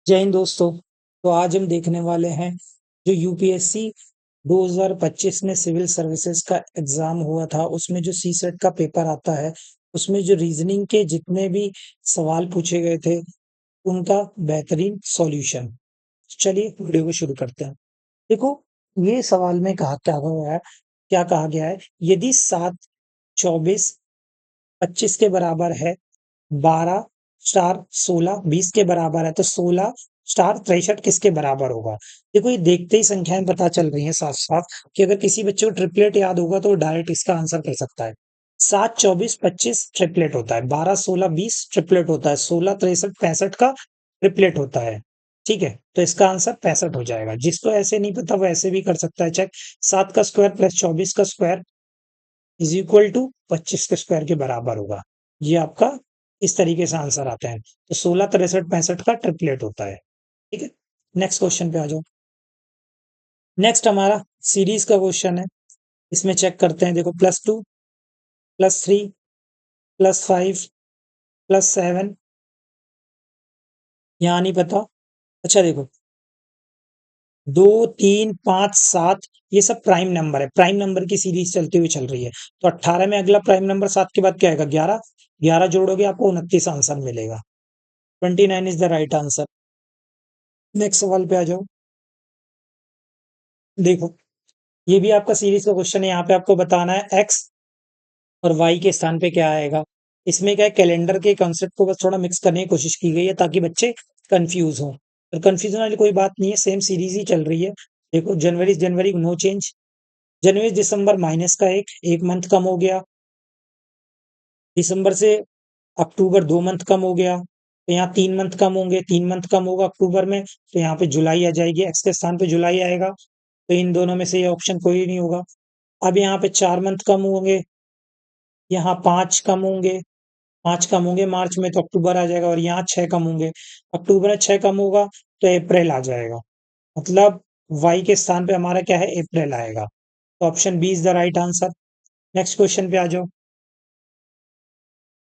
जय हिंद दोस्तों। तो आज हम देखने वाले हैं जो यूपीएससी 2025 में सिविल सर्विसेज का एग्जाम हुआ था, उसमें जो सी सेट का पेपर आता है, उसमें जो रीजनिंग के जितने भी सवाल पूछे गए थे उनका बेहतरीन सॉल्यूशन। चलिए वीडियो को शुरू करते हैं। देखो, ये सवाल में कहा क्या हुआ है, क्या कहा गया है। यदि 7 24 25 के बराबर है, 12 स्टार 16 20 के बराबर है, तो 16 स्टार 63 किसके बराबर होगा। देखो, ये देखते ही संख्याएं पता चल रही हैं साफ साफ कि अगर किसी बच्चे को ट्रिपलेट याद होगा तो डायरेक्ट इसका आंसर कर सकता है। 7 24 25 ट्रिपलेट होता है, 12 16 20 ट्रिपलेट होता है, 16 63 65 का ट्रिपलेट होता है। ठीक है, तो इसका आंसर 65 हो जाएगा। जिसको ऐसे नहीं पता वो ऐसे भी कर सकता है चेक। 7 का स्क्वायर प्लस 24 का स्क्वायर इज इक्वल टू 25 के स्क्वायर के बराबर होगा। ये आपका इस तरीके से आंसर आता है। तो 16 63 65 का ट्रिपलेट होता है। ठीक है, नेक्स्ट क्वेश्चन पे आ जाओ। नेक्स्ट हमारा सीरीज का क्वेश्चन है। इसमें चेक करते हैं। देखो, +2 +3 +5 +7, यहाँ नहीं पता। अच्छा देखो, 2 3 5 7 ये सब प्राइम नंबर है, प्राइम नंबर की सीरीज चलती हुई चल रही है। तो 18 में अगला प्राइम नंबर 7 के बाद क्या आएगा, 11। 11 जोड़ोगे आपको 29 आंसर मिलेगा। 29 is the right answer. Next सवाल पे आ जाओ। देखो, ये भी आपका सीरीज का क्वेश्चन है। यहाँ पे आपको बताना है एक्स और वाई के स्थान पे क्या आएगा। इसमें क्या है, कैलेंडर के कॉन्सेप्ट को बस थोड़ा मिक्स करने की कोशिश की गई है ताकि बच्चे कंफ्यूज हों। और कंफ्यूजन वाली कोई बात नहीं है, सेम सीरीज ही चल रही है। देखो, जनवरी जनवरी नो चेंज। जनवरी दिसंबर -1 मंथ कम हो गया। दिसंबर से अक्टूबर 2 मंथ कम हो गया, तो यहाँ 3 मंथ कम होंगे, 3 मंथ कम होगा अक्टूबर में, तो यहाँ पे जुलाई आ जाएगी, एक्स के स्थान पे जुलाई आएगा। तो इन दोनों में से ये ऑप्शन कोई नहीं होगा। अब यहाँ पे 4 मंथ कम होंगे, यहाँ 5 कम होंगे। 5 कम होंगे मार्च में, तो अक्टूबर आ जाएगा। और यहाँ 6 कम होंगे, अक्टूबर में 6 कम होगा तो अप्रैल आ जाएगा। मतलब वाई के स्थान पे हमारा क्या है, अप्रैल आएगा। तो option B is the right answer. Next question पे आ जाओ।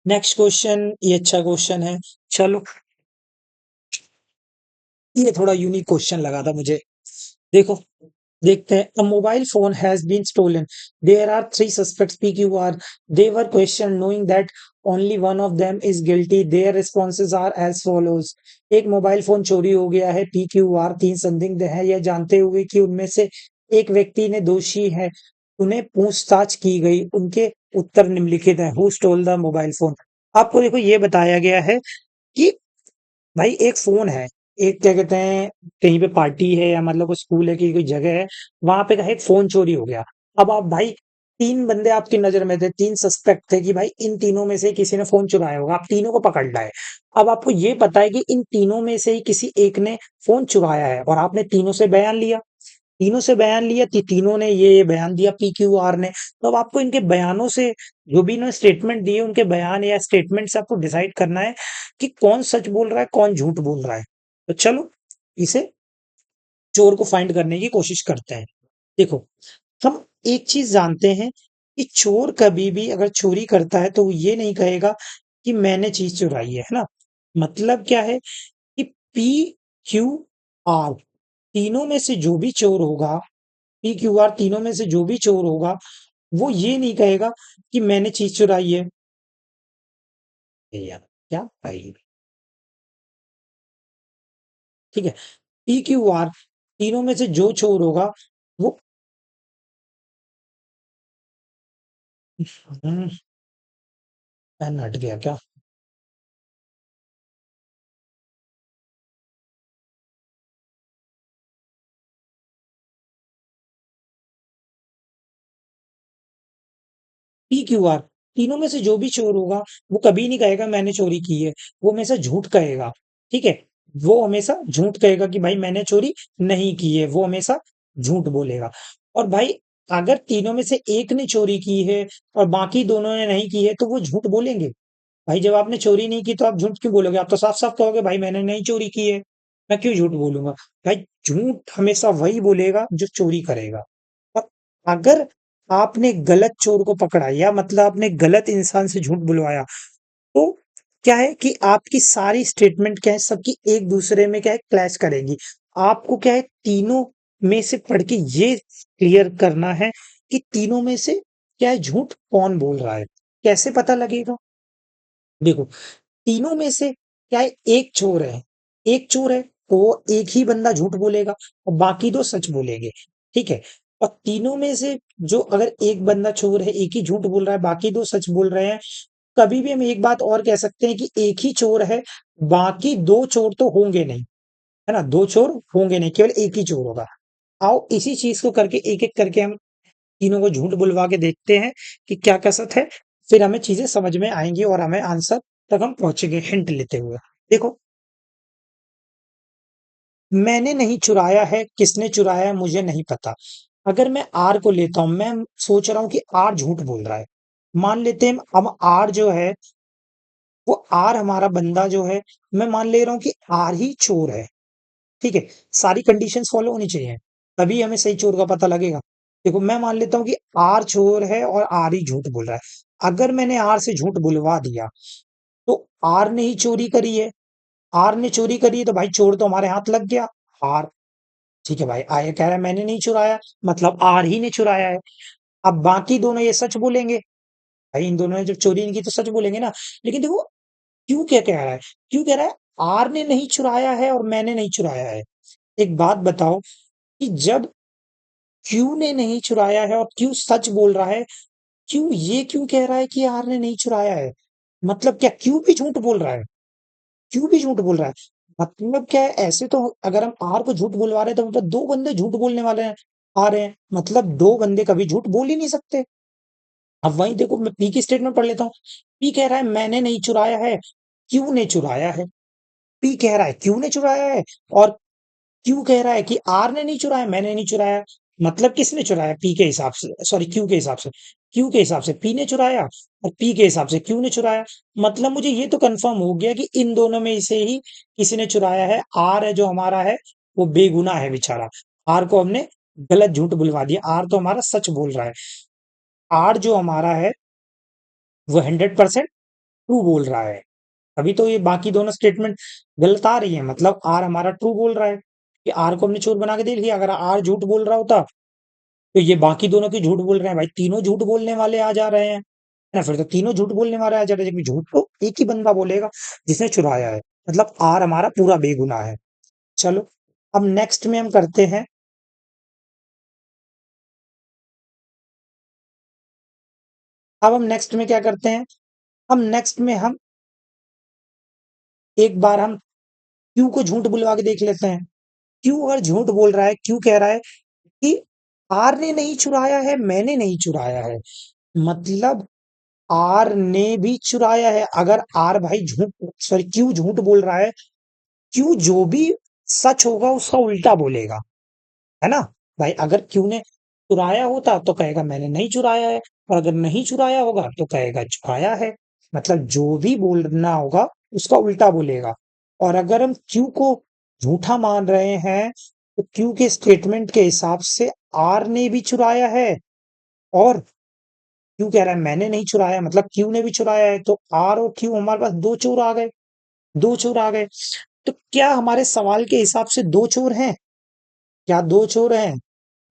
नेक्स्ट क्वेश्चन ये अच्छा क्वेश्चन है। चलो, ये थोड़ा यूनिक क्वेश्चन लगा था मुझे। देखो, देखते हैं। A mobile phone has been stolen. There are three suspects PQR. They were questioned knowing that only one of them is guilty. Their responses are as follows. एक मोबाइल फोन चोरी हो गया है, PQR 3 संदिग्ध है, यह जानते हुए कि उनमें से एक व्यक्ति ने दोषी है, उन्हें पूछताछ की गई। उनके उत्तर निम्नलिखित है। Who stole the mobile phone. आपको देखो, ये बताया गया है कि भाई एक फ़ोन है, एक क्या कहते हैं, कहीं पे पार्टी है या मतलब कोई स्कूल है कि कोई जगह है, वहाँ पे क्या है, एक फ़ोन चोरी हो गया। अब आप भाई 3 बंदे आपकी नज़र में थे, 3 सस्पेक्ट थे कि भाई इन तीनों में से किसी ने फ़ोन चुराया होगा, आप तीनों को पकड़ना है। अब आपको ये पता है कि इन तीनों में से ही किसी एक ने फ़ोन चुराया है और आपने तीनों से बयान लिया। तीनों से बयान लिया, तीनों ने ये बयान दिया पीक्यूआर ने। तो अब आपको इनके बयानों से, जो भी इन्होंने स्टेटमेंट दिए, उनके बयान या स्टेटमेंट से आपको डिसाइड करना है कि कौन सच बोल रहा है, कौन झूठ बोल रहा है। तो चलो, इसे चोर को फाइंड करने की कोशिश करते हैं। देखो, हम एक चीज जानते हैं कि चोर कभी भी अगर चोरी करता है तो वो ये नहीं कहेगा कि मैंने चीज चुराई है ना। मतलब क्या है कि PQR तीनों में से जो भी चोर होगा, PQR तीनों में से जो भी चोर होगा, वो ये नहीं कहेगा कि मैंने चीज चुराई है। यार, क्या भाई। ठीक है, PQR तीनों में से जो चोर होगा वो पेन हट गया क्या। PQR तीनों में से जो भी चोर होगा वो कभी नहीं कहेगा मैंने चोरी की है, वो हमेशा झूठ कहेगा। ठीक है, वो हमेशा झूठ कहेगा कि भाई मैंने चोरी नहीं की है, वो हमेशा झूठ बोलेगा। और भाई, अगर तीनों में से एक ने चोरी की है और बाकी दोनों ने नहीं की है तो वो झूठ बोलेंगे। भाई, जब आपने चोरी नहीं की तो आप झूठ क्यों बोलोगे, आप तो साफ साफ कहोगे भाई मैंने नहीं चोरी की है, मैं क्यों झूठ बोलूंगा। भाई, झूठ हमेशा वही बोलेगा जो चोरी करेगा। और अगर आपने गलत चोर को पकड़ा या मतलब आपने गलत इंसान से झूठ बुलवाया, तो क्या है कि आपकी सारी स्टेटमेंट क्या है, सबकी एक दूसरे में क्या है, क्लैश करेंगी। आपको क्या है, तीनों में से पढ़ के ये क्लियर करना है कि तीनों में से क्या है, झूठ कौन बोल रहा है। कैसे पता लगेगा? देखो, तीनों में से क्या है, एक चोर है। एक चोर है तो वो एक ही बंदा झूठ बोलेगा और बाकी दो सच बोलेंगे। ठीक है? और तीनों में से जो अगर एक बंदा चोर है, एक ही झूठ बोल रहा है, बाकी दो सच बोल रहे हैं, कभी भी हम एक बात और कह सकते हैं कि एक ही चोर है, बाकी दो चोर तो होंगे नहीं। है ना? दो चोर होंगे नहीं, केवल एक ही चोर होगा। आओ इसी चीज को करके एक-एक करके हम तीनों को झूठ बुलवा के देखते हैं कि क्या कसक है। फिर हमें चीजें समझ में आएंगी और हमें आंसर तक हम पहुंचेंगे हिंट लेते हुए। देखो, मैंने नहीं चुराया है, किसने चुराया है मुझे नहीं पता। अगर मैं आर को लेता हूं, मैं सोच रहा हूं कि आर झूठ बोल रहा है। मान लेते हैं अब आर जो है, वो आर हमारा बंदा जो है, मैं मान ले रहा हूं कि आर ही चोर है। ठीक है? सारी कंडीशंस फॉलो होनी चाहिए, तभी हमें सही चोर का पता लगेगा। देखो, मैं मान लेता हूँ कि आर चोर है और आर ही झूठ बोल रहा है। अगर मैंने आर से झूठ बुलवा दिया, तो आर ने ही चोरी करी है। आर ने चोरी करी है तो भाई चोर तो हमारे हाथ लग गया, आर। ठीक है भाई, आर कह रहा है मैंने नहीं चुराया, मतलब आर ही ने चुराया है। अब बाकी दोनों ये सच बोलेंगे। भाई इन दोनों ने जब चोरी नहीं की तो सच बोलेंगे ना। लेकिन देखो, क्यों क्या कह रहा है? क्यों कह रहा है आर ने नहीं चुराया है और मैंने नहीं चुराया है? एक बात बताओ कि जब क्यू ने नहीं चुराया है और क्यू सच बोल रहा है, क्यू ये क्यों कह रहा है कि आर ने नहीं चुराया है? मतलब क्या क्यू भी झूठ बोल रहा है? क्यू भी झूठ बोल रहा है? मतलब क्या है, ऐसे तो अगर हम आर को झूठ बुलवा रहे हैं तो मतलब दो बंदे झूठ बोलने वाले हैं, आ रहे हैं, मतलब दो बंदे कभी झूठ बोल ही नहीं सकते। अब वहीं देखो, मैं पी की स्टेटमेंट पढ़ लेता हूँ। पी कह रहा है मैंने नहीं चुराया है, क्यू ने चुराया है। पी कह रहा है क्यू ने चुराया है, और क्यू कह रहा है कि आर ने नहीं चुराया, मैंने नहीं चुराया। मतलब किसने चुराया? पी के हिसाब से, सॉरी क्यू के हिसाब से। क्यू के हिसाब से पी ने चुराया और पी के हिसाब से क्यू ने चुराया। मतलब मुझे ये तो कंफर्म हो गया कि इन दोनों में से ही किसी ने चुराया है। आर है जो हमारा है, वो बेगुनाह है बेचारा। आर को हमने गलत झूठ बुलवा दिया, आर तो हमारा सच बोल रहा है। आर जो हमारा है, वो 100% ट्रू बोल रहा है। अभी तो ये बाकी दोनों स्टेटमेंट गलत आ रही है, मतलब आर हमारा ट्रू बोल रहा है कि आर को हमने चोर बना के देख लिया। अगर आर झूठ बोल रहा होता तो ये बाकी दोनों की झूठ बोल रहे हैं, भाई तीनों झूठ बोलने वाले आ जा रहे हैं ना। फिर तो तीनों झूठ बोलने वाले आ जा रहे हैं, जबकि झूठ तो एक ही बंदा बोलेगा जिसने चुराया है। मतलब आर हमारा पूरा बेगुनाह है। चलो, अब नेक्स्ट में हम करते हैं। अब हम नेक्स्ट में क्या करते हैं? हम नेक्स्ट में हम एक बार हम क्यू को झूठ बुलवा के देख लेते हैं। क्यू अगर झूठ बोल रहा है, क्यू कह रहा है कि आर ने नहीं चुराया है, मैंने नहीं चुराया है। मतलब आर ने भी चुराया है। अगर आर भाई झूठ, सॉरी क्यू झूठ बोल रहा है, क्यू जो भी सच होगा उसका उल्टा बोलेगा। है ना? भाई अगर क्यू ने चुराया होता तो कहेगा मैंने नहीं चुराया है, और अगर नहीं चुराया होगा तो कहेगा चुराया है। मतलब जो भी बोलना होगा उसका उल्टा बोलेगा। और अगर हम क्यू को झूठा मान रहे हैं, तो क्यू के स्टेटमेंट के हिसाब से आर ने भी चुराया है, और क्यू कह रहा है मैंने नहीं चुराया, मतलब क्यू ने भी चुराया है। तो आर और क्यू हमारे पास दो चोर आ गए। दो चोर आ गए। तो क्या हमारे सवाल के हिसाब से दो चोर हैं? क्या दो चोर हैं?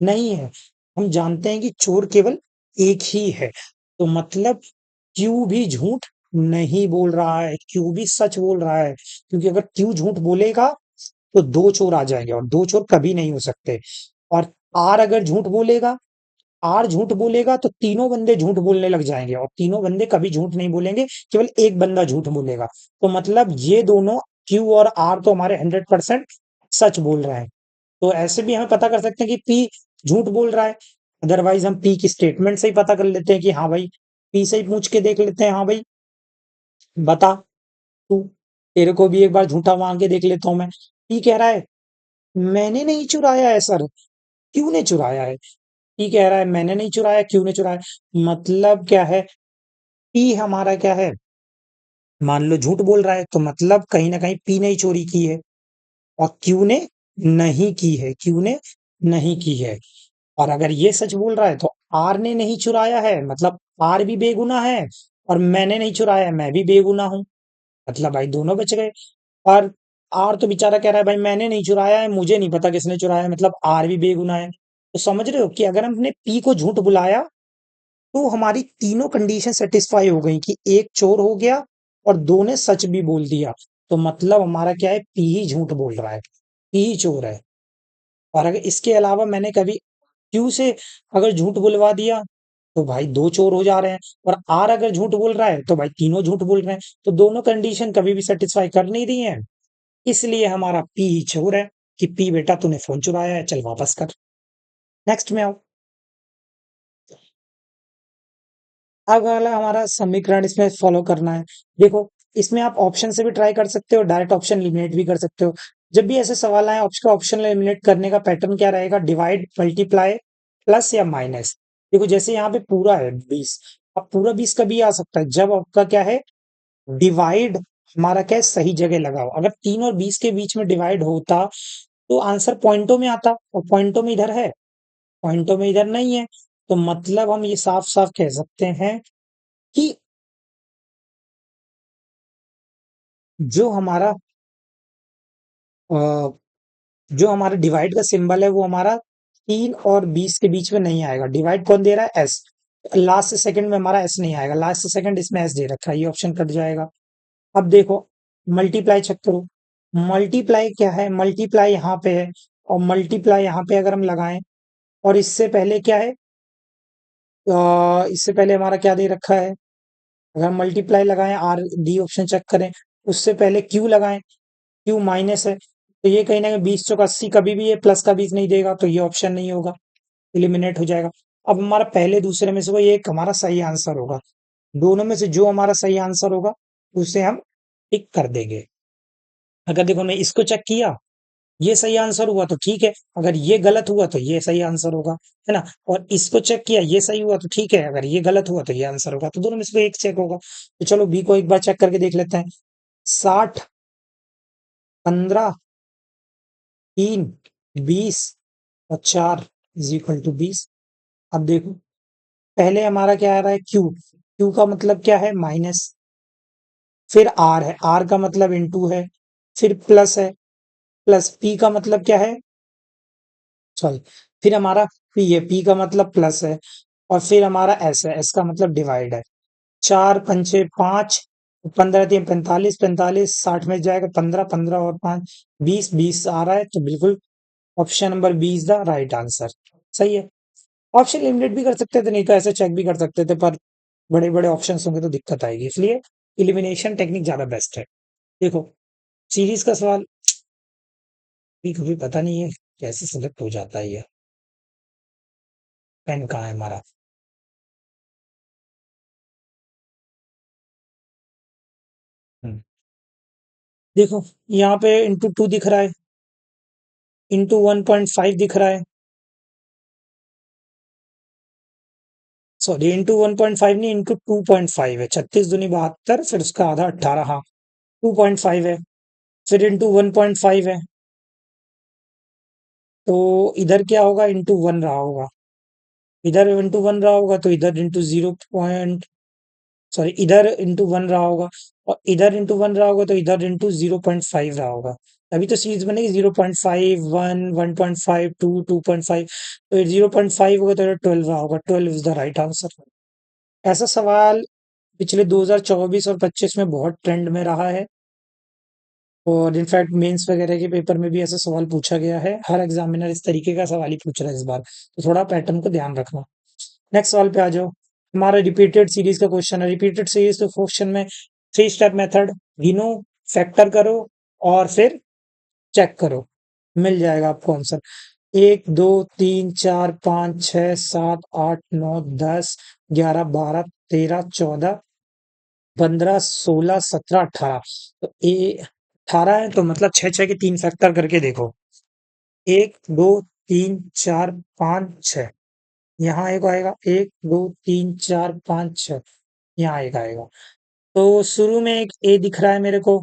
नहीं है। हम जानते हैं कि चोर केवल एक ही है। तो मतलब क्यू भी झूठ नहीं बोल रहा है, क्यू भी सच बोल रहा है। क्योंकि अगर क्यू झूठ बोलेगा तो दो चोर आ जाएंगे, और दो चोर कभी नहीं हो सकते। और आर अगर झूठ बोलेगा, आर झूठ बोलेगा तो तीनों बंदे झूठ बोलने लग जाएंगे, और तीनों बंदे कभी झूठ नहीं बोलेंगे, केवल एक बंदा झूठ बोलेगा। तो मतलब ये दोनों क्यू और आर तो हमारे 100% सच बोल रहे हैं। तो ऐसे भी हमें पता कर सकते हैं कि पी झूठ बोल रहा है। अदरवाइज हम पी की स्टेटमेंट से ही पता कर लेते हैं कि हाँ भाई, पी से ही पूछ के देख लेते हैं, हाँ भाई बता तू, तेरे को भी एक बार झूठा मांग के देख लेता हूं मैं। पी कह रहा है मैंने नहीं चुराया है सर, क्यू ने चुराया है। पी कह रहा है मैंने नहीं चुराया, क्यू ने चुराया। मतलब क्या है, पी हमारा क्या है, मान लो झूठ बोल रहा है, तो मतलब कहीं ना कहीं पी ने ही चोरी की है, और क्यू ने नहीं की है, क्यू ने नहीं की है। और अगर ये सच बोल रहा है तो आर ने नहीं चुराया है, मतलब आर भी बेगुनाह है, और मैंने नहीं चुराया है, मैं भी बेगुनाह हूं। मतलब भाई दोनों बच गए। और आर तो बेचारा कह रहा है भाई मैंने नहीं चुराया है, मुझे नहीं पता किसने चुराया है, मतलब आर भी बेगुनाह है। तो समझ रहे हो कि अगर हमने पी को झूठ बुलाया तो हमारी तीनों कंडीशन सेटिस्फाई हो गई कि एक चोर हो गया और दो ने सच भी बोल दिया। तो मतलब हमारा क्या है, पी ही झूठ बोल रहा है, पी ही चोर है। और अगर इसके अलावा मैंने कभी क्यू से अगर झूठ बुलवा दिया तो भाई दो चोर हो जा रहे हैं। और आर अगर झूठ बोल रहा है तो भाई तीनों झूठ बोल रहे हैं। तो दोनों कंडीशन कभी भी सेटिस्फाई कर नहीं रही है। इसलिए हमारा पी ही चोर है कि पी बेटा तूने फोन चुराया है, चल वापस कर। नेक्स्ट में आओ। अब अगला हमारा समीकरण इसमें फॉलो करना है। देखो, इसमें आप ऑप्शन से भी ट्राई कर सकते हो, डायरेक्ट ऑप्शन एलिमिनेट भी कर सकते हो। जब भी ऐसे सवाल आए, आपका ऑप्शन एलिमिनेट करने का पैटर्न क्या रहेगा, डिवाइड, मल्टीप्लाई, प्लस या माइनस। देखो जैसे यहाँ पे पूरा है 20, अब पूरा 20 कभी आ सकता है जब आपका क्या है, डिवाइड हमारा क्या है, सही जगह लगाओ। अगर 3 और 20 के बीच में डिवाइड होता तो आंसर पॉइंटों में आता, और पॉइंटों में इधर है, पॉइंटों में इधर नहीं है। तो मतलब हम ये साफ साफ कह सकते हैं कि जो हमारा अ, जो हमारा डिवाइड का सिंबल है वो हमारा 3 और 20 के बीच में नहीं आएगा। डिवाइड कौन दे रहा है, एस। लास्ट से सेकंड में हमारा एस नहीं आएगा, लास्ट से सेकंड इसमें एस दे रखा है, ये ऑप्शन कट जाएगा। अब देखो, मल्टीप्लाई चेक करो। मल्टीप्लाई क्या है, मल्टीप्लाई यहाँ पे है, और मल्टीप्लाई यहाँ पे अगर हम लगाएं, और इससे पहले क्या है, इससे पहले हमारा क्या दे रखा है, अगर हम मल्टीप्लाई लगाएं, आर डी ऑप्शन चेक करें, उससे पहले क्यू लगाएं, क्यू माइनस है। तो ये कहीं ना कहीं 20 चौका 80 कभी भी ये प्लस का 20 नहीं देगा, तो ये ऑप्शन नहीं होगा, एलिमिनेट हो जाएगा। अब हमारा पहले दूसरे में से कोई एक हमारा सही आंसर होगा। दोनों में से जो हमारा सही आंसर होगा उसे हम टिक कर देंगे। अगर देखो मैं इसको चेक किया, ये सही आंसर हुआ तो ठीक है, अगर ये गलत हुआ तो ये सही आंसर होगा, है ना। और इसको चेक किया, ये सही हुआ तो ठीक है, अगर ये गलत हुआ तो ये आंसर होगा। तो दोनों में से कोई एक चेक होगा। तो चलो बी को एक बार चेक करके देख लेते हैं। 60, 15, 3, 20 और 4 इज इक्वल टू 20। अब देखो, पहले हमारा क्या आ रहा है, क्यू। क्यू का मतलब क्या है, माइनस। फिर आर है, आर का मतलब इंटू है। फिर प्लस है, प्लस पी का मतलब क्या है, सॉरी, फिर हमारा पी है, पी का मतलब प्लस है। और फिर हमारा एस है, एस का मतलब डिवाइड है। 4 पंचे 5, 15 3 45, 45 60 में जाएगा, 15 15 और 5 20, 20 आ रहा है। तो बिल्कुल option number B is the right answer. सही है। ऑप्शन एलिमिनेट भी कर सकते थे, नहीं तो ऐसे चेक भी कर सकते थे, पर बड़े बड़े ऑप्शन होंगे तो दिक्कत आएगी, इसलिए इलिमिनेशन टेक्निक ज्यादा बेस्ट है। देखो, सीरीज का सवाल भी कभी पता नहीं है कैसे सिलेक्ट हो जाता है ये। पेन कहाँ है हमारा। हम्म, देखो यहाँ पे इंटू 2 दिख रहा है, इंटू 1.5 दिख रहा है, सॉरी इंटू 1.5 नहीं, इंटू 2.5 है। 36 दूनी 72, फिर उसका आधा 18, हाँ 2.5 है। फिर इंटू 1.5 है, तो इधर क्या होगा, इंटू 1 रहा होगा। इधर इंटू 1 रहा होगा तो इधर इंटू 0 सॉरी इधर इंटू 1 रहा होगा, और इधर इंटू 1 रहा होगा तो इधर इंटू 0.5 रहा होगा। तभी तो सीरीज बनेगी 0.5 1 1.5 2 2.5। तो 0.5 होगा तो 12 रहा होगा, 12 इज द राइट आंसर। ऐसा सवाल पिछले 2024 और 25 में बहुत ट्रेंड में रहा है, और इनफैक्ट मेंस वगैरह के पेपर में भी ऐसा सवाल पूछा गया है। हर एग्जामिनर इस तरीके का सवाल ही पूछ रहा है इस बार, तो थोड़ा पैटर्न को ध्यान रखना। नेक्स्ट सवाल पे आ जाओ। हमारा रिपीटेड सीरीज का क्वेश्चन है। रिपीटेड सीरीज के क्वेश्चन में 3 स्टेप मेथड, गिनो, फैक्टर करो और फिर चेक करो, मिल जाएगा आपको आंसर। 1 2 3 4 5 6 7 8 9 10 11 12 13 14 15 16 17 18। तो ए 18 है, तो मतलब 6 6 के 3 फैक्टर करके देखो। 1 2 3 4 5 6, यहाँ एक आएगा, 1 2 3 4 5 6, यहाँ एक आएगा। तो शुरू में एक ए दिख रहा है मेरे को,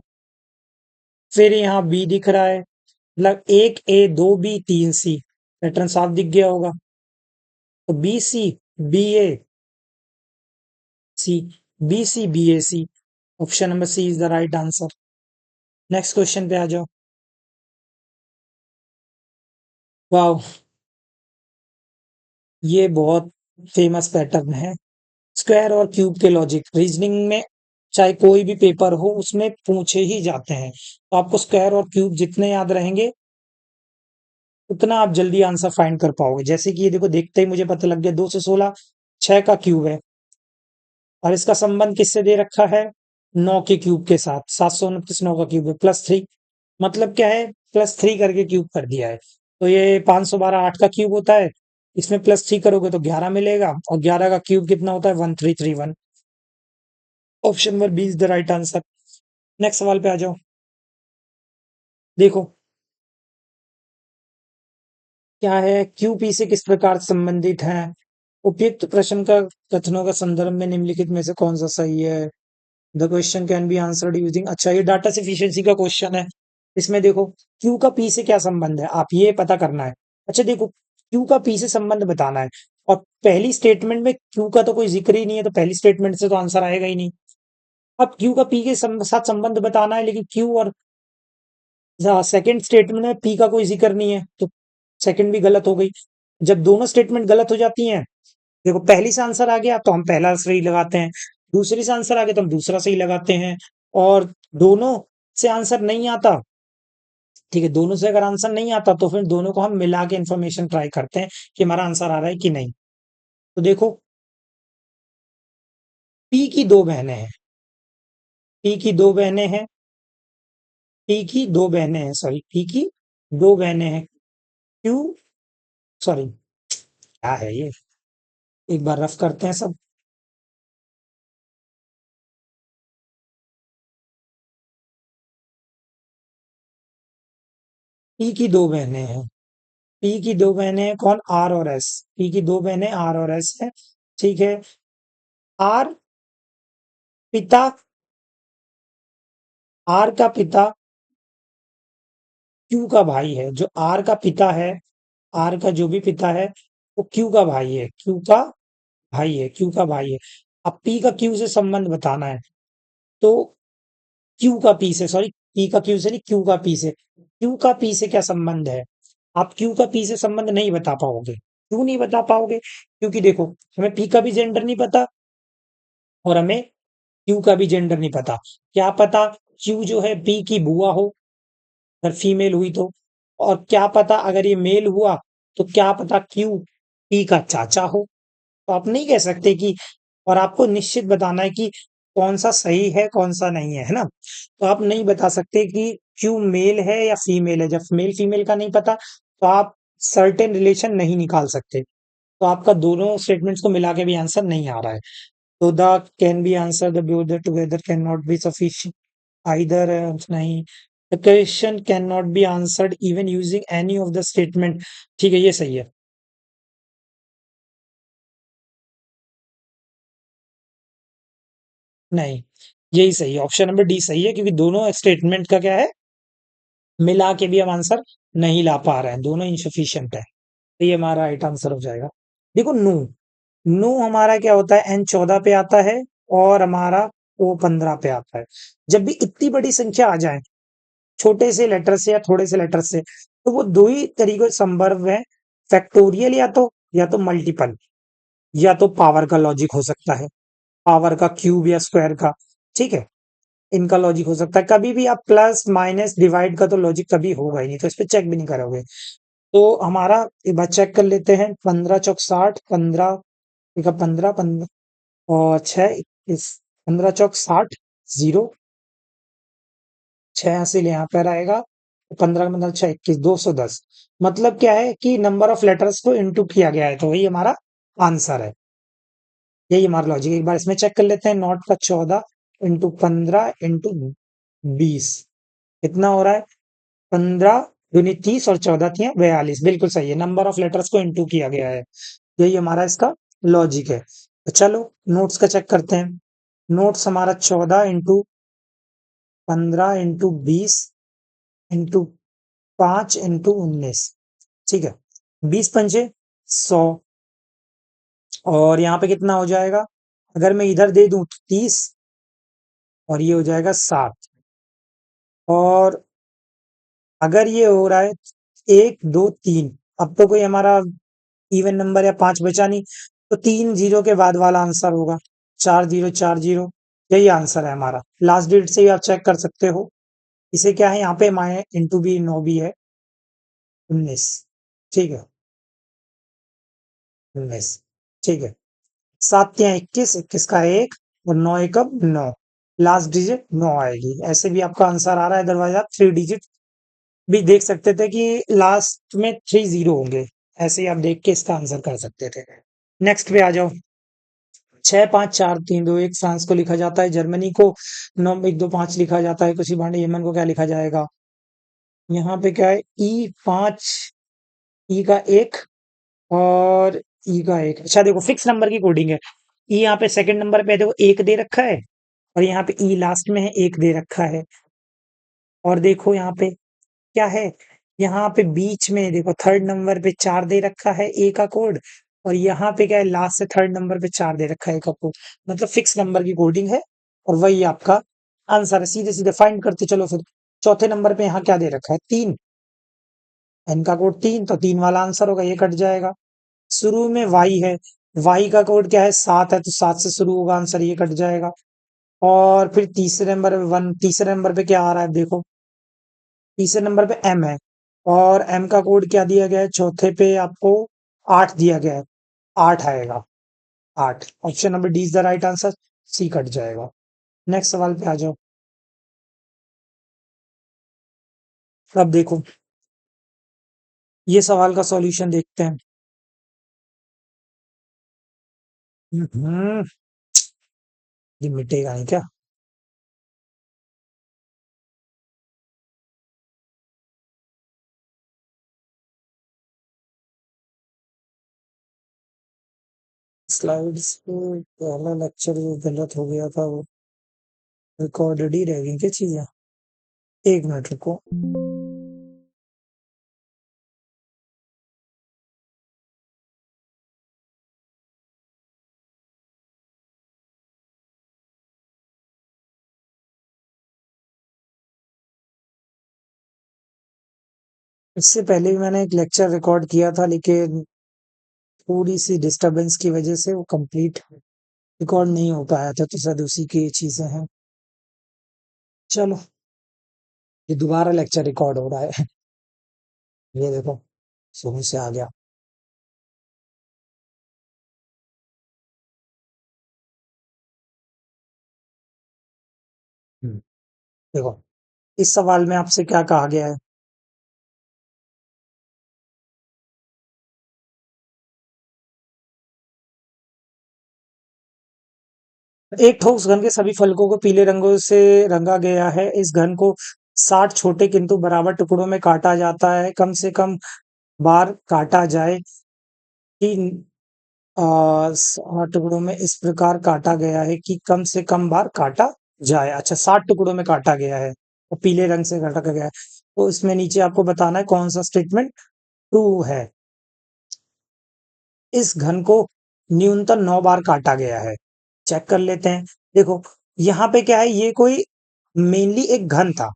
फिर यहाँ बी दिख रहा है, मतलब 1 ए 2 बी 3 सी। पैटर्न साफ दिख गया होगा। तो B C, B A C, B C B A C, option number C is the right answer. Next question पे आ जाओ। वाह, ये बहुत फेमस पैटर्न है। स्क्वायर और क्यूब के लॉजिक रीजनिंग में चाहे कोई भी पेपर हो उसमें पूछे ही जाते हैं, तो आपको स्क्वायर और क्यूब जितने याद रहेंगे उतना आप जल्दी आंसर फाइंड कर पाओगे। जैसे कि ये देखो, देखते ही मुझे पता लग गया, 216 6 का क्यूब है, और इसका संबंध किससे दे रखा है? 9 के क्यूब के साथ। 729 9 का क्यूब है, +3। मतलब क्या है, +3 करके क्यूब कर दिया है। तो ये 512 8 का क्यूब होता है, इसमें +3 करोगे तो 11 मिलेगा, और 11 का क्यूब कितना होता है? 1331। Option number B is the right answer. Next सवाल पे आ जाओ। देखो क्या है, क्यूपी से किस प्रकार संबंधित है? उपयुक्त प्रश्न का कथनों का संदर्भ में निम्नलिखित में से कौन सा सही है? The question can be answered using, अच्छा ये डाटा सफिशिएंसी का क्वेश्चन है। इसमें देखो क्यू का पी से क्या संबंध है, आप ये पता करना है। अच्छा देखो, क्यू का पी से संबंध बताना है, और पहली स्टेटमेंट में क्यू का तो कोई जिक्र ही नहीं है, तो पहली स्टेटमेंट से तो आंसर आएगा ही नहीं। अब क्यू का पी के साथ संबंध बताना है, लेकिन क्यू और सेकंड स्टेटमेंट में पी का कोई जिक्र नहीं है, तो सेकंड भी गलत हो गई। जब दोनों स्टेटमेंट गलत हो जाती हैं, देखो पहली से आंसर आ गया तो हम पहला सही लगाते हैं, दूसरी से आंसर आ गया तो हम दूसरा सही लगाते हैं, और दोनों से आंसर नहीं आता, ठीक है, दोनों से अगर आंसर नहीं आता तो फिर दोनों को हम मिला के इन्फॉर्मेशन ट्राई करते हैं कि हमारा आंसर आ रहा है कि नहीं। तो देखो, पी की दो बहनें हैं, पी की दो बहनें हैं, पी की दो बहनें हैं, सॉरी, पी की दो बहनें हैं। क्यू, सॉरी, क्या है ये, एक बार रफ करते हैं सब। पी की दो बहनें हैं, पी की दो बहनें हैं, कौन? आर और एस। पी की दो बहनें आर और एस है, ठीक है। आर पिता, आर का पिता क्यू का भाई है। जो आर का पिता है, आर का जो भी पिता है वो क्यू का भाई है, क्यू का भाई है, क्यू का भाई है। अब पी का क्यू से संबंध बताना है, तो क्यू का पी से, सॉरी, पी का क्यू से नहीं, क्यू का पी से। क्यू का पी से क्या संबंध है? आप क्यू का पी से संबंध नहीं बता पाओगे। क्यों नहीं बता पाओगे? क्योंकि देखो, हमें पी का भी जेंडर नहीं पता, और हमें क्यू का भी जेंडर नहीं पता। क्या पता क्यू जो है पी की बुआ हो, अगर फीमेल हुई तो, और क्या पता अगर ये मेल हुआ तो क्या पता क्यू पी का चाचा हो। तो आप नहीं कह सकते कि, और आपको निश्चित बताना है कि कौन सा सही है कौन सा नहीं है ना। तो आप नहीं बता सकते कि क्यू मेल है या फीमेल है। जब मेल फीमेल का नहीं पता तो आप सर्टेन रिलेशन नहीं निकाल सकते, तो आपका दोनों स्टेटमेंट्स को मिला के भी आंसर नहीं आ रहा है। तो the can be answer, the both together can not be sufficient either, नहीं। The question can not be answered even using any of the statement, ठीक है, ये सही है। नहीं, यही सही है, ऑप्शन नंबर डी सही है, क्योंकि दोनों स्टेटमेंट का क्या है, मिला के भी हम आंसर नहीं ला पा रहे हैं, दोनों इनसफिशिएंट है। तो ये हमारा राइट आंसर हो जाएगा। देखो नो, नो हमारा क्या होता है, एन 14 पे आता है, और हमारा ओ 15 पे आता है। जब भी इतनी बड़ी संख्या आ जाए, छोटे से लेटर से या थोड़े से लेटर से, तो वो दो ही तरीकों से संदर्भ है, फैक्टोरियल या तो मल्टीपल, या तो पावर का लॉजिक हो सकता है, पावर का, क्यूब या स्क्वायर का, ठीक है, इनका लॉजिक हो सकता है। कभी भी आप प्लस माइनस डिवाइड का तो लॉजिक कभी होगा ही नहीं, तो इस पे चेक भी नहीं करोगे। तो हमारा एक बार चेक कर लेते हैं, 15 चौक 60, 15 15 15 और 6 21, 15 चौक 60, 0, 6 हासिल यहाँ पर आएगा, 15 का मतलब 6 21, 210। मतलब क्या है कि नंबर ऑफ लेटर्स को इनटू किया गया है, तो वही हमारा आंसर है। यही हमारा लॉजिक। एक बार इसमें चेक कर लेते हैं, नॉट का 14 इंटू 15 इंटू 20 कितना हो रहा है? 15 दूनी 30 और 14 तियां 42, बिल्कुल सही है, नंबर ऑफ लेटर्स को इनटू किया गया है। यही हमारा इसका लॉजिक है। तो चलो नोट्स का चेक करते हैं। नोट्स हमारा 14 इंटू 15 इंटू 20 इंटू 5 इंटू 19, ठीक है, 20 पंजे 100, और यहाँ पे कितना हो जाएगा? अगर मैं इधर दे दूं तो 30, और ये हो जाएगा 7। और अगर ये हो रहा है 1 2 3, अब तो कोई हमारा इवन नंबर या 5 बचा नहीं, तो 3 जीरो के बाद वाला आंसर होगा 4 0 4 0। यही आंसर है हमारा। लास्ट डिजिट से ही आप चेक कर सकते हो। इसे क्या है, यहाँ पे माए इंटू बी 9 भी है, 19। ठीक है, 19। ठीक है, 7 या 21, 21 का 1 और 9 एकम 9। लास्ट डिजिट 9 आएगी। ऐसे भी आपका आंसर आ रहा है, अदरवाइज आप 3 डिजिट भी देख सकते थे कि लास्ट में 3 जीरो होंगे। ऐसे ही आप देख के इसका आंसर कर सकते थे। नेक्स्ट पे आ जाओ। 6 5 4 3 2 1 फ्रांस को लिखा जाता है, जर्मनी को 9 1 2 5 लिखा जाता है, कुछ भांडे यमन को क्या लिखा जाएगा। यहाँ पे क्या है, E5, ई का 1 और ई का 1। अच्छा देखो, फिक्स नंबर की कोडिंग है। ई यहाँ पे सेकंड नंबर पे देखो 1 दे रखा है, और यहाँ पे ई लास्ट में है 1 दे रखा है। और देखो यहाँ पे क्या है, यहाँ पे बीच में देखो थर्ड नंबर पे 4 दे रखा है ए का कोड, और यहाँ पे क्या है, लास्ट से थर्ड नंबर पे 4 दे रखा है ए का कोड। मतलब फिक्स नंबर की कोडिंग है, और वही आपका आंसर है। सीधे सीधे फाइंड करते चलो फिर। चौथे नंबर पे यहाँ क्या दे रखा है, 3। एन का कोड 3, तो 3 वाला आंसर होगा, ये कट जाएगा। शुरू में वाई है, वाई का कोड क्या है, 7 है, तो 7 से शुरू होगा, आंसर ये कट जाएगा। और फिर तीसरे नंबर पे 1, तीसरे नंबर पे क्या आ रहा है देखो, तीसरे नंबर पे एम है, और एम का कोड क्या दिया गया है, चौथे पे आपको 8 दिया गया है, 8 आएगा, 8। Option number D is the right answer, C cut जाएगा। नेक्स्ट सवाल पे आ जाओ। अब देखो, ये सवाल का सॉल्यूशन देखते हैं। हम्म, ये मिटेगा नहीं क्या। स्लाइड्स पे पहला लेक्चर जो गलत हो गया था वो रिकॉर्डेड ही रह गई क्या चीजें। एक मिनट रुको। इससे पहले भी मैंने एक लेक्चर रिकॉर्ड किया था, लेकिन थोड़ी सी डिस्टरबेंस की वजह से वो कंप्लीट रिकॉर्ड नहीं हो पाया था, तो शायद उसी की चीजें हैं। चलो, ये दोबारा लेक्चर रिकॉर्ड हो रहा है। ये देखो, शुरू से आ गया। देखो, इस सवाल में आपसे क्या कहा गया है। एक ठोस घन के सभी फलकों को पीले रंगों से रंगा गया है। इस घन को 60 छोटे किंतु बराबर टुकड़ों में काटा जाता है। कम से कम बार काटा जाए कि 60 टुकड़ों में इस प्रकार काटा गया है कि कम से कम बार काटा जाए। अच्छा, 60 टुकड़ों में काटा गया है और पीले रंग से काटा गया है, तो इसमें नीचे आपको बताना है कौन सा स्टेटमेंट ट्रू है। इस घन को न्यूनतम 9 बार काटा गया है। चेक कर लेते हैं। देखो, यहाँ पे क्या है, ये कोई मेनली एक घन था।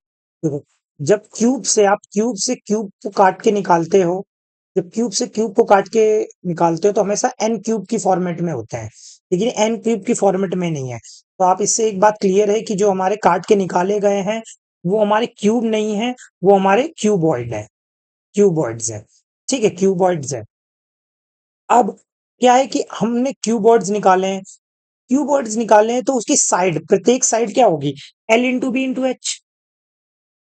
देखो, जब क्यूब से क्यूब को काट के निकालते हो, जब क्यूब से क्यूब को काट के निकालते हो तो हमेशा एन क्यूब की फॉर्मेट में होते हैं, लेकिन एन क्यूब की फॉर्मेट में नहीं है। तो आप इससे एक बात क्लियर है कि जो हमारे काट के निकाले गए हैं वो हमारे क्यूब नहीं है, वो हमारे क्यूबॉइड है, क्यूबॉइड्स है। ठीक है, क्यूबॉइड्स है। अब क्या है कि हमने क्यूबॉइड्स निकाले हैं, क्यूबॉइड्स निकाले हैं, तो उसकी साइड, प्रत्येक साइड क्या होगी, L into B into H.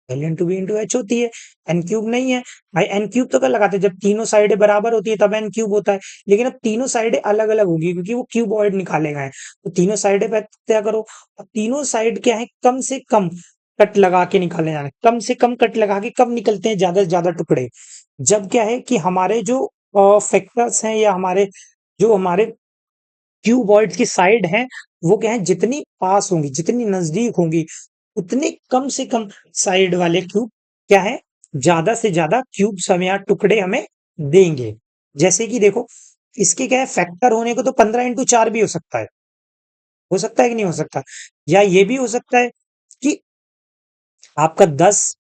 L into B into H होती है, एन क्यूब नहीं है। भाई एन क्यूब तो कर लगाते हैं, जब तीनों साइडें बराबर होती है तब एन क्यूब होता है, लेकिन अब तीनों साइडें अलग अलग होगी क्योंकि वो क्यूबॉइड निकाले गए हैं। तो तीनों साइडें पे क्या करो, अब तीनों साइड क्या है, कम से कम कट लगा के निकाले जाना है। कम से कम कट लगा के कब निकलते हैं ज्यादा से ज्यादा टुकड़े, जब क्या है कि हमारे जो फैक्टर्स हैं या हमारे जो हमारे क्यूबॉइड की साइड है वो क्या है, जितनी पास होंगी, जितनी नजदीक होंगी, उतने कम से कम साइड वाले क्यूब क्या है, ज्यादा से ज्यादा क्यूब्स हमें या टुकड़े हमें देंगे। जैसे कि देखो, इसके क्या है, फैक्टर होने को तो 15 इंटू 4 भी हो सकता है, हो सकता है कि नहीं हो सकता? या ये भी हो सकता है कि आपका 10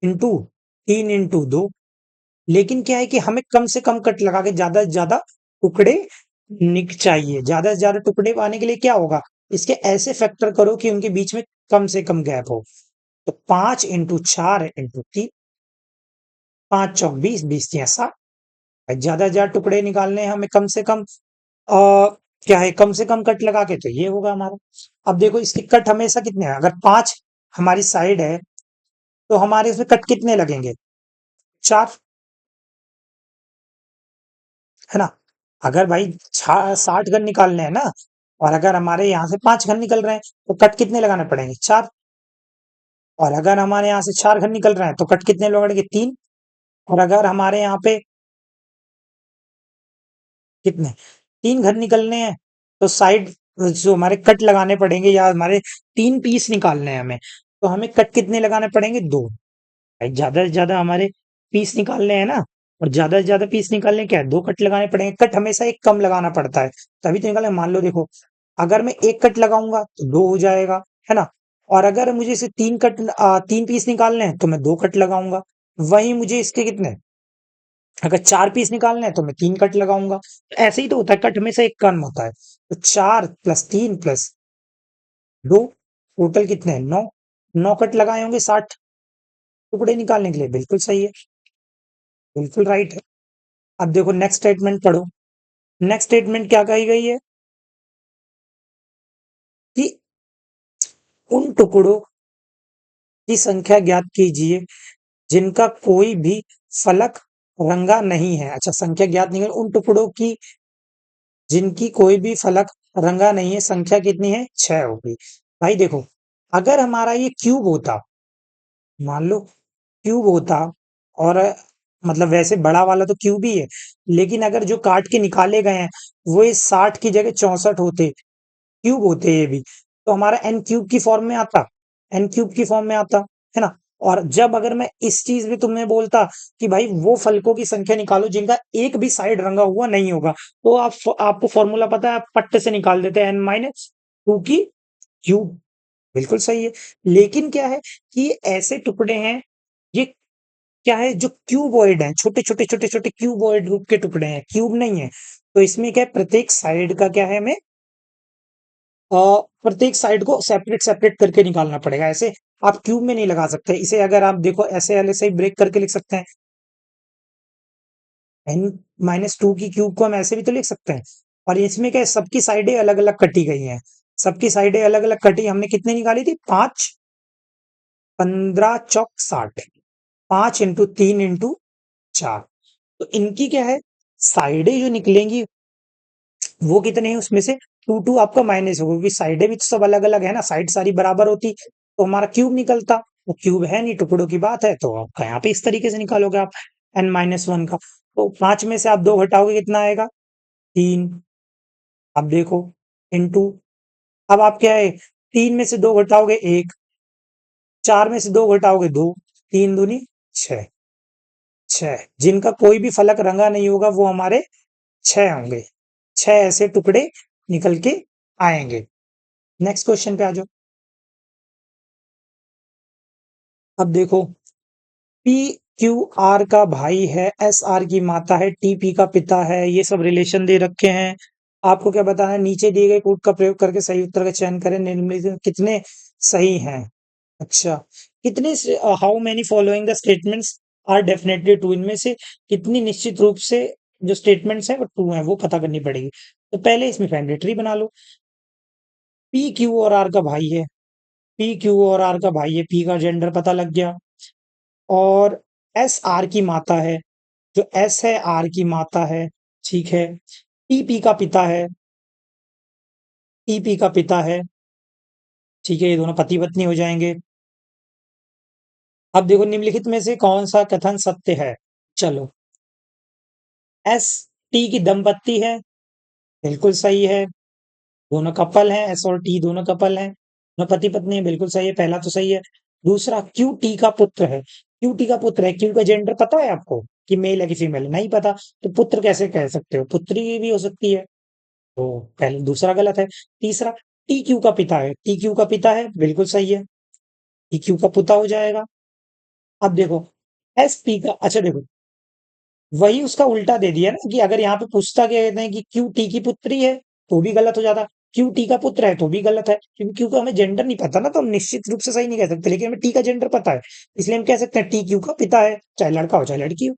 इंटू 3 इंटू 2, लेकिन क्या है कि हमें कम से कम कट लगा के ज्यादा से ज्यादा टुकड़े निक चाहिए। ज्यादा से ज्यादा टुकड़े पाने के लिए क्या होगा, इसके ऐसे फैक्टर करो कि उनके बीच में कम से कम गैप हो। तो 5 इंटू 4 इंटू 3, 5 चौक 20, 20 तियां 60। ज्यादा से ज्यादा टुकड़े निकालने हैं हमें कम से कम, क्या है, कम से कम कट लगा के, तो ये होगा हमारा। अब देखो इसके कट हमेशा कितने हैं, अगर 5 हमारी साइड है तो हमारे इसमें कट कितने लगेंगे, 4, है ना। अगर भाई 60 गन निकालने हैं ना, और अगर हमारे यहाँ से 5 गन निकल रहे हैं तो कट कितने लगाने पड़ेंगे, 4। और अगर हमारे यहाँ से 4 गन निकल रहे हैं तो कट कितने लगेंगे, 3। और अगर हमारे यहाँ पे कितने, 3 घर निकलने हैं तो साइड जो हमारे कट लगाने पड़ेंगे, या हमारे 3 पीस निकालने हैं हमें, तो हमें कट कितने लगाने पड़ेंगे, 2। भाई ज्यादा से ज्यादा हमारे पीस निकालने हैं ना, और ज्यादा से ज्यादा पीस निकालने क्या है, 2 कट लगाने पड़ेंगे। कट हमेशा एक कम लगाना पड़ता है, तभी तो निकालें। मान लो देखो, अगर मैं एक कट लगाऊंगा तो 2 हो जाएगा, है ना। और अगर मुझे इसे 3 पीस निकालने हैं तो मैं 2 कट लगाऊंगा। वहीं मुझे इसके कितने, अगर 4 पीस निकालने हैं तो मैं 3 कट लगाऊंगा। तो ऐसे ही तो होता है, कट हमेशा एक कम होता है। तो 4 + 3 + 2, टोटल कितने, 9। 9 कट लगाए होंगे 60 टुकड़े निकालने के लिए, बिल्कुल सही है, बिल्कुल राइट है। अब देखो नेक्स्ट स्टेटमेंट पढ़ो। नेक्स्ट स्टेटमेंट क्या कही गई है कि उन टुकड़ों की संख्या ज्ञात कीजिए जिनका कोई भी फलक रंगा नहीं है। अच्छा, संख्या ज्ञात नहीं है, उन टुकड़ों की जिनकी कोई भी फलक रंगा नहीं है, संख्या कितनी है, 6 होगी। भाई देखो, अगर हमारा ये क्यूब होता, मान लो क्यूब होता, और मतलब वैसे बड़ा वाला तो क्यूब ही है, लेकिन अगर जो काट के निकाले गए हैं वो इस 60 की जगह 64 होते, क्यूब होते ये भी, तो हमारा एन क्यूब की फॉर्म में आता, एन क्यूब की फॉर्म में आता, है ना। और जब अगर मैं इस चीज में तुम्हें बोलता कि भाई वो फलकों की संख्या निकालो जिनका एक भी साइड रंगा हुआ नहीं होगा, तो आपको फॉर्मूला पता है, आप पट्टे से निकाल देते हैं n-2 की क्यूब। बिल्कुल सही है। लेकिन क्या है कि ये ऐसे टुकड़े हैं, ये क्या है, जो क्यूबॉइड है, छोटे छोटे छोटे छोटे क्यूबॉइड रूप के टुकड़े हैं, क्यूब नहीं है। तो इसमें क्या है, प्रत्येक साइड का क्या है, हमें प्रत्येक साइड को सेपरेट सेपरेट करके निकालना पड़ेगा। ऐसे आप क्यूब में नहीं लगा सकते इसे। अगर आप देखो ऐसे वाले से ही ब्रेक करके लिख सकते हैं, n-2 की क्यूब को हम ऐसे भी तो लिख सकते हैं। और इसमें क्या है, सबकी साइडें अलग अलग कटी गई हैं, सबकी साइडें अलग अलग कटी, हमने कितने निकाली थी, 5, 15 चौक 60, 5 इंटू 3 इंटू 4। तो इनकी क्या है, साइडें जो निकलेंगी वो कितने हैं, उसमें से 2 आपका माइनस होगा, क्योंकि साइडें भी तो सब अलग अलग है ना, साइड सारी बराबर होती तो हमारा क्यूब निकलता। वो क्यूब है नहीं, टुकड़ों की बात है, तो आपका यहाँ पे इस तरीके से निकालोगे आप n-1 का। तो 5 में से आप 2 घटाओगे, कितना आएगा, 3। अब देखो इंटू, अब आप क्या है, 3 में से 2 घटाओगे 1, 4 में से 2 घटाओगे 2, 3 दूनी 6, 6 जिनका कोई भी फलक रंगा नहीं होगा वो हमारे 6 होंगे। 6 ऐसे टुकड़े निकल के आएंगे। नेक्स्ट क्वेश्चन पे आ जाओ। अब देखो, पी क्यू आर का भाई है, एस आर की माता है, टी पी का पिता है, ये सब रिलेशन दे रखे हैं। आपको क्या बताना है, नीचे दिए गए कोड का प्रयोग करके सही उत्तर का चयन करें, निम्नलिखित में कितने सही हैं। अच्छा, कितने, how many following the statements are definitely true, इनमें से कितनी निश्चित रूप से जो स्टेटमेंट्स हैं वो ट्रू हैं, वो पता करनी पड़ेगी। तो पहले इसमें फैमिली बना लो। पी क्यू और आर का भाई है, पी क्यू और आर का भाई है, पी का जेंडर पता लग गया। और एस आर की माता है, जो एस है आर की माता है, ठीक है। टीपी का पिता है, टीपी का पिता है, ठीक है, ये दोनों पति पत्नी हो जाएंगे। अब देखो निम्नलिखित में से कौन सा कथन सत्य है। चलो, एस टी की दंपत्ति है, बिल्कुल सही है, दोनों कपल हैं, एस और टी दोनों कपल हैं, दोनों पति पत्नी है, बिल्कुल सही है, पहला तो सही है। दूसरा, क्यू टी का पुत्र है, क्यू टी का पुत्र है, क्यू का जेंडर पता है आपको कि मेल है कि फीमेल है, नहीं पता, तो पुत्र कैसे कह सकते हो, पुत्री भी हो सकती है, तो पहले दूसरा गलत है। तीसरा, टी क्यू का पिता है, टी क्यू का पिता है, बिल्कुल सही है, टी क्यू का पुता हो जाएगा। अब देखो एस पी का, अच्छा देखो वही उसका उल्टा दे दिया ना कि अगर यहाँ पे पूछता क्या कहते हैं कि क्यू टी की पुत्री है तो भी गलत हो जाता, क्यू टी का पुत्र है तो भी गलत है, क्योंकि क्यू का हमें जेंडर नहीं पता ना, तो हम निश्चित रूप से सही नहीं कह सकते, लेकिन हमें टी का जेंडर पता है, इसलिए हम कह सकते हैं टी क्यू का पिता है, चाहे लड़का हो चाहे लड़की हो।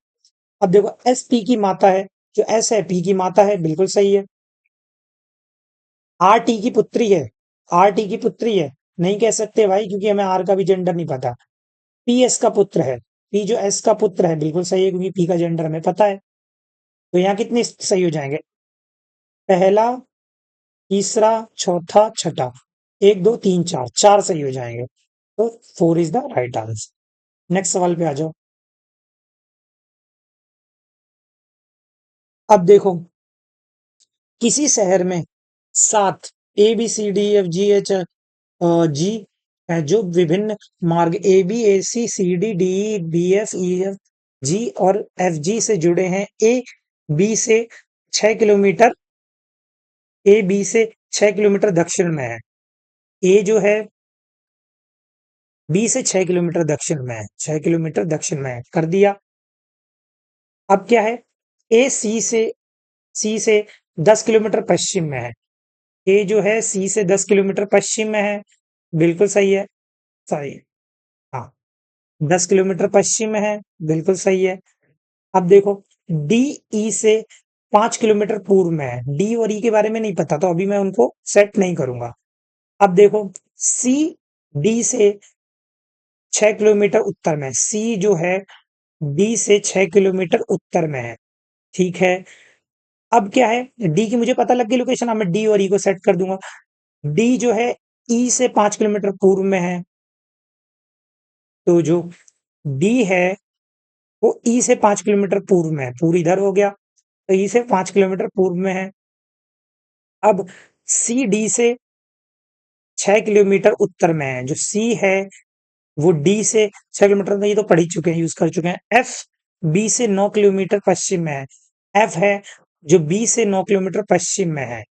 अब देखो एस पी की माता है, जो एस है पी की माता है, बिल्कुल सही है। आर टी की पुत्री है, आर टी की पुत्री है, नहीं कह सकते भाई क्योंकि हमें आर का भी जेंडर नहीं पता। पी एस का पुत्र है, पी जो एस का पुत्र है बिल्कुल सही है क्योंकि पी का जेंडर हमें पता है। तो यहाँ कितने सही हो जाएंगे? पहला, तीसरा, चौथा, छठा, एक दो तीन चार, चार सही हो जाएंगे, तो four is the right answer. Next सवाल पे आ जाओ। अब देखो किसी शहर में सात A B C D F G H G है, जो विभिन्न मार्ग A B A C C D D B F E F G और एफ जी से जुड़े हैं। ए बी से 6 किलोमीटर, ए बी से 6 किलोमीटर दक्षिण में है। ए जो है बी से 6 किलोमीटर दक्षिण में है, 6 किलोमीटर दक्षिण में है, कर दिया। अब क्या है? ए सी से 10 किलोमीटर पश्चिम में है। ए जो है सी से 10 किलोमीटर पश्चिम में है, बिल्कुल सही है, सही है। हाँ, 10 किलोमीटर पश्चिम में है, बिल्कुल सही है। अब देखो डी ई से 5 किलोमीटर पूर्व में है, डी और ई के बारे में नहीं पता तो अभी मैं उनको सेट नहीं करूंगा। अब देखो सी डी से 6 किलोमीटर उत्तर में, सी जो है डी से 6 किलोमीटर उत्तर में है, ठीक है। अब क्या है, डी की मुझे पता लग गई लोकेशन, अब मैं डी और ई को सेट कर दूंगा। डी जो है ई से 5 किलोमीटर पूर्व में है, तो जो डी है वो ई से 5 किलोमीटर पूर्व में है, पूरी इधर हो गया, तो ई से 5 किलोमीटर पूर्व में है। अब सी डी से 6 किलोमीटर उत्तर में है, जो सी है वो डी से 6 किलोमीटर, ये तो पढ़ ही चुके हैं, यूज कर चुके हैं। एफ बी से 9 किलोमीटर पश्चिम में है, एफ है जो बी से 9 किलोमीटर पश्चिम में है,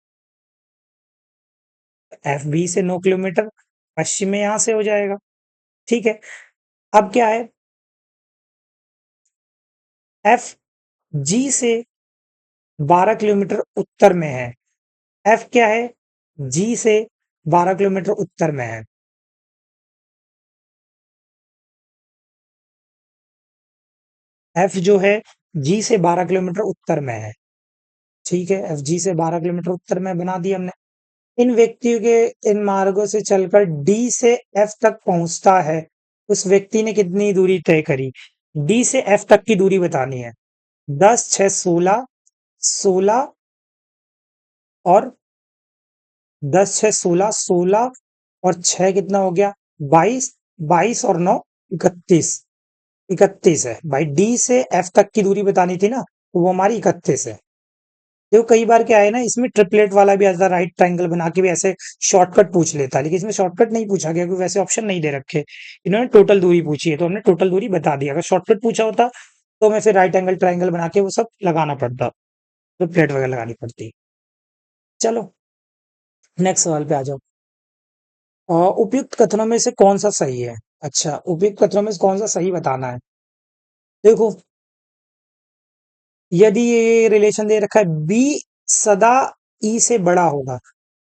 एफ बी से 9 किलोमीटर पश्चिम में यहां से हो जाएगा, ठीक है। अब क्या है, एफ जी से 12 किलोमीटर उत्तर में है, एफ क्या है, जी से 12 किलोमीटर उत्तर में है। एफ जो है जी से 12 किलोमीटर उत्तर में है, ठीक है, एफ जी से 12 किलोमीटर उत्तर में बना दिया हमने। इन व्यक्तियों के इन मार्गों से चलकर डी से एफ तक पहुंचता है, उस व्यक्ति ने कितनी दूरी तय करी? डी से एफ तक की दूरी बतानी है। 10, 6, 16, 16 और 10, 6, 16, 16 और 6 कितना हो गया? 22, 22 और 9, 31, 31 है भाई। डी से एफ तक की दूरी बतानी थी ना, तो वो हमारी 31 है। देखो कई बार क्या है ना, इसमें ट्रिपलेट वाला भी आता है, राइट ट्रायंगल बना के भी ऐसे शॉर्टकट पूछ लेता है, लेकिन इसमें शॉर्टकट नहीं पूछा गया क्योंकि वैसे ऑप्शन नहीं दे रखे, इन्होंने टोटल दूरी पूछी है तो हमने टोटल दूरी बता दी। अगर शॉर्टकट पूछा होता तो हमें फिर राइट एंगल ट्रायंगल बना के वो सब लगाना पड़ता, ट्रिपलेट वगैरह लगानी पड़ती। चलो नेक्स्ट सवाल पे आ जाओ। उपयुक्त कथनों में से कौन सा सही है? अच्छा, उपयुक्त कथनों में से कौन सा सही बताना है। देखो यदि ये रिलेशन दे रखा है बी सदा ई से बड़ा होगा,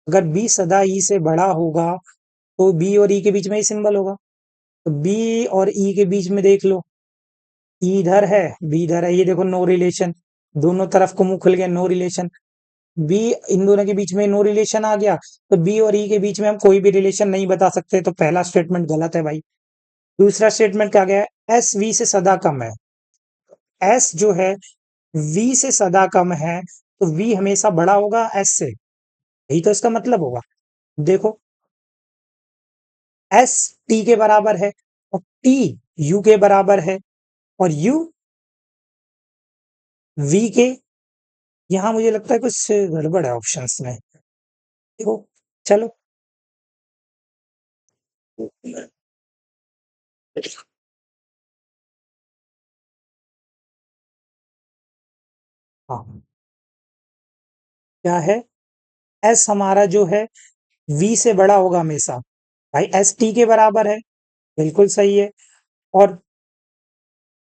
अगर बी सदा ई से बड़ा होगा तो बी और ई के बीच में ही सिंबल होगा, तो बी और ई के बीच में देख लो, ई इधर है बी इधर है, ये देखो नो रिलेशन, दोनों तरफ को मुंह खुल गया, नो रिलेशन। बी, इन दोनों के बीच में नो रिलेशन आ गया, तो बी और ई के बीच में हम कोई भी रिलेशन नहीं बता सकते, तो पहला स्टेटमेंट गलत है भाई। दूसरा स्टेटमेंट क्या गया? एस वी से सदा कम है, एस जो है वी से सदा कम है, तो वी हमेशा बड़ा होगा एस से, यही तो इसका मतलब होगा। देखो एस टी के बराबर है और टी यू के बराबर है और यू वी के, यहां मुझे लगता है कुछ गड़बड़ है ऑप्शंस में। देखो चलो, हाँ क्या है, एस हमारा जो है वी से बड़ा होगा हमेशा। भाई एस टी के बराबर है, बिल्कुल सही है। और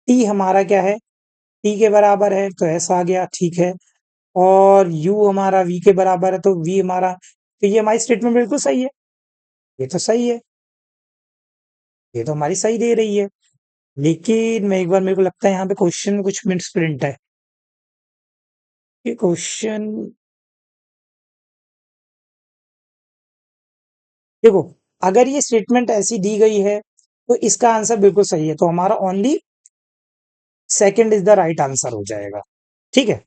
टी हमारा क्या है, टी के बराबर है तो एस आ गया, ठीक है। और यू हमारा वी के बराबर है तो वी हमारा, तो ये हमारी स्टेटमेंट बिल्कुल सही है, ये तो सही है, ये तो हमारी सही दे रही है। लेकिन मैं एक बार, मेरे को लगता है यहाँ पे क्वेश्चन में कुछ मिस प्रिंट है। ये क्वेश्चन, देखो, अगर ये स्टेटमेंट ऐसी दी गई है तो इसका आंसर बिल्कुल सही है, तो हमारा only second is the right answer हो जाएगा, ठीक है।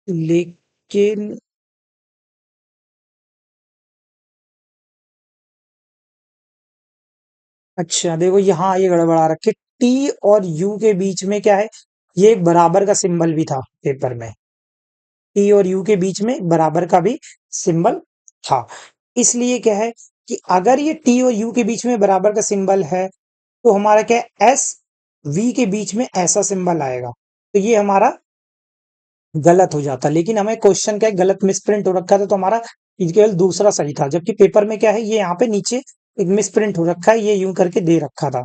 लेकिन अच्छा देखो, यहाँ ये गड़बड़ा रखे, टी और यू के बीच में क्या है, ये एक बराबर का सिंबल भी था पेपर में। टी और यू के बीच में बराबर का भी सिंबल था। इसलिए क्या है कि अगर ये टी और यू के बीच में बराबर का सिंबल है तो हमारा क्या है, एस वी के बीच में ऐसा सिंबल आएगा, तो ये हमारा गलत हो जाता। लेकिन हमें क्वेश्चन क्या है, गलत मिसप्रिंट हो रखा था, तो हमारा केवल दूसरा सही था। जबकि पेपर में क्या है, ये यहाँ पे नीचे एक मिसप्रिंट हो रखा है, ये यूं करके दे रखा था,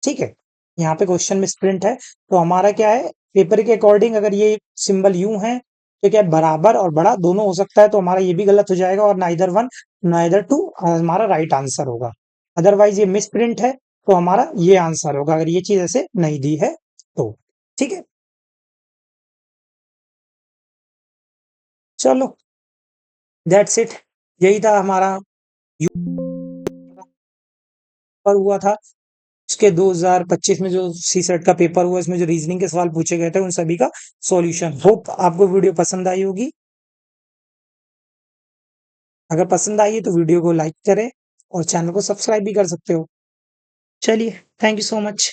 ठीक है। यहाँ पे क्वेश्चन मिसप्रिंट है, तो हमारा क्या है, पेपर के अकॉर्डिंग अगर ये सिंबल यूं है तो क्या है, बराबर और बड़ा दोनों हो सकता है, तो हमारा ये भी गलत हो जाएगा, और नाइदर वन नाइदर टू हमारा राइट आंसर होगा। अदरवाइज ये मिसप्रिंट है तो हमारा ये आंसर होगा, अगर ये चीज ऐसे नहीं दी है तो, ठीक है। चलो, दैट्स इट, यही था हमारा पेपर हुआ था। उसके 2025 में जो सी सेट का पेपर हुआ, इसमें जो रीजनिंग के सवाल पूछे गए थे उन सभी का सॉल्यूशन। होप आपको वीडियो पसंद आई होगी। अगर पसंद आई है तो वीडियो को लाइक करें और चैनल को सब्सक्राइब भी कर सकते हो। चलिए, थैंक यू सो मच।